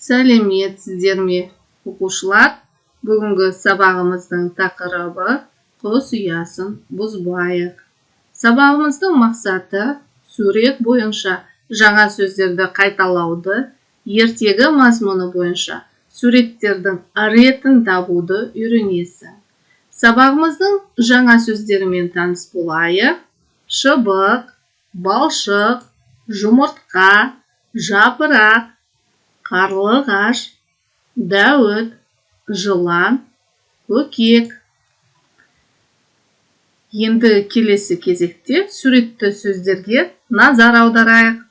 Сәлеметсіздер ме, оқушылар? Бүгінгі сабағымыздың тақырыбы құс ұясын бұзбайық. Сабағымыздың мақсаты сурет бойынша жаңа сөздерді қайталауды, ертегі мазмұны бойынша суреттердің ретін табуды үйренесің. Сабағымыздың жаңа сөздерімен таныс болайық. Шыбық, балшық, жұмыртқа, жапырақ, қарлығаш, дәуіт, жылан, көкек. Енді келесі кезекте суретті сөздерге назар аударайық.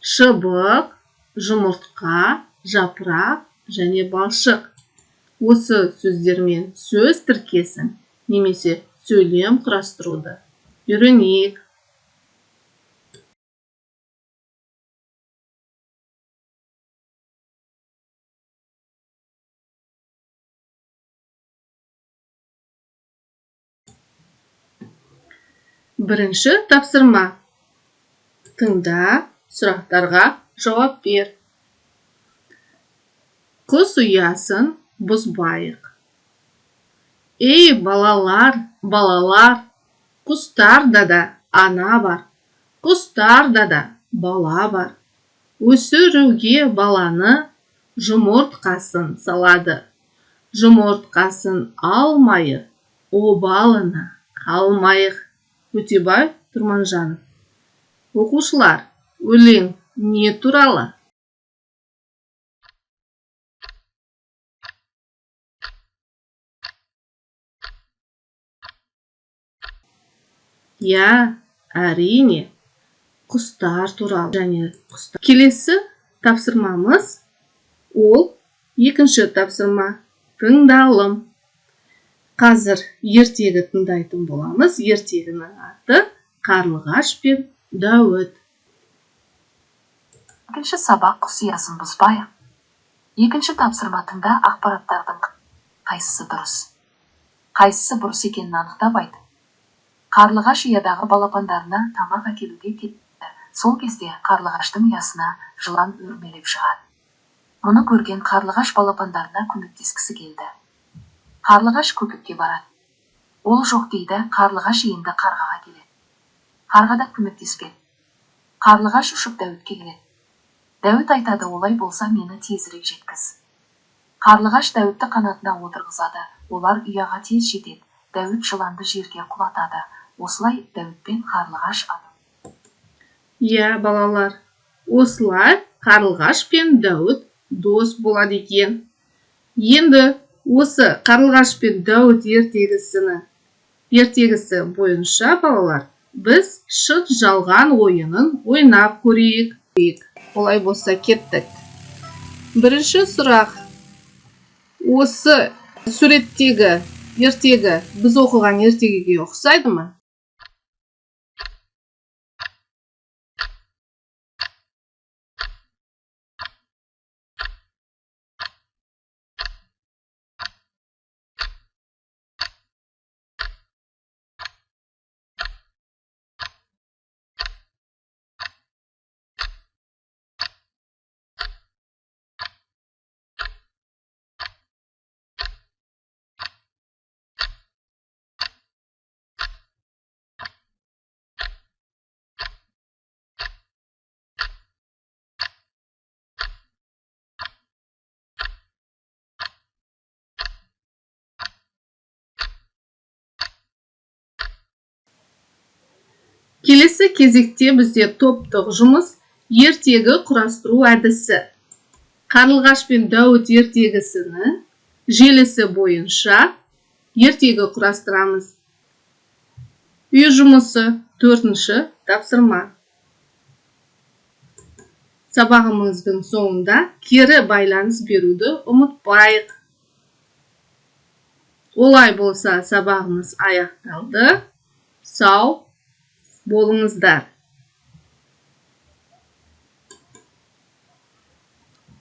Шыбық, жұмыртқа, жапырақ және балшық. Осы сөздермен сөз тіркесін немесе сөйлем құрастыруды үйренейік. Бірінші тапсырма. Тыңда, сұрақтарға жауап бер. Құс ұясын бұзбайық. Ей, балалар, құстарда да ана бар, құстарда да бала бар. Өсіруге баланы жұмыртқасын салады. Жұмыртқасын алмайық, обалына қалмайық. Өтебай Тұрманжанов. Оқушылар, өлең не туралы? Я, әрине, құстар туралы және құстар. Келесі тапсырмамыз ол екінші тапсырма. Тыңдалым. Қазір ертегі тыңдайтын боламыз. Ертегінің аты Қарлығаш пен Дәуіт. Екінші сабақ құс ұясын бұзбайық. Екінші тапсырматында ақпараттардың қайсысы дұрыс, қайсысы бұрыс екенін анықтап айт. Қарлығаш ұядағы балапандарына тамақ әкелуге кетті. Сол кезде қарлығаштың ұясына жылан өрмелеп шығады. Мұны көрген қарлығаш балапандарына көмектескісі келді. Қарлығаш көкекке барады. Ол жоқ дейді, қарлығаш енді қарғаға келеді. Қарғада көмектеспеді. Қарлығаш ұшып Дәуітке келеді. Дәуіт айтады, олай болса мені тезірек жеткіз. Қарлығаш Дәуітті қанатына отырғызады. Олар ұяға тез жетеді. Дәуіт жыланды жерге құлатады. Осылай Дәуіт пен қарлығаш ады. Я, балалар, осылай қарлығаш пен Дәуіт дос болады екен. Енді осы Қарлығаш пен Дәуіт ертегісі бойынша балалар, біз шыт жалған ойынын ойнап көрейік. Олай болса кеттік. Бірінші сұрақ. Осы суреттегі ертегі біз оқыған ертегіге ұқсайды ма? Келесі кезекте бізде топтық жұмыс ертегі құрастыру әдісі. Қарлығаш пен Дәуіт ертегісінің желісі бойынша ертегі құрастырамыз. Үй жұмысы төртінші тапсырма. Сабағымыздың соңында кері байланыс беруді ұмытпайық. Олай болса сабағымыз аяқталды. Сау болыңыздар.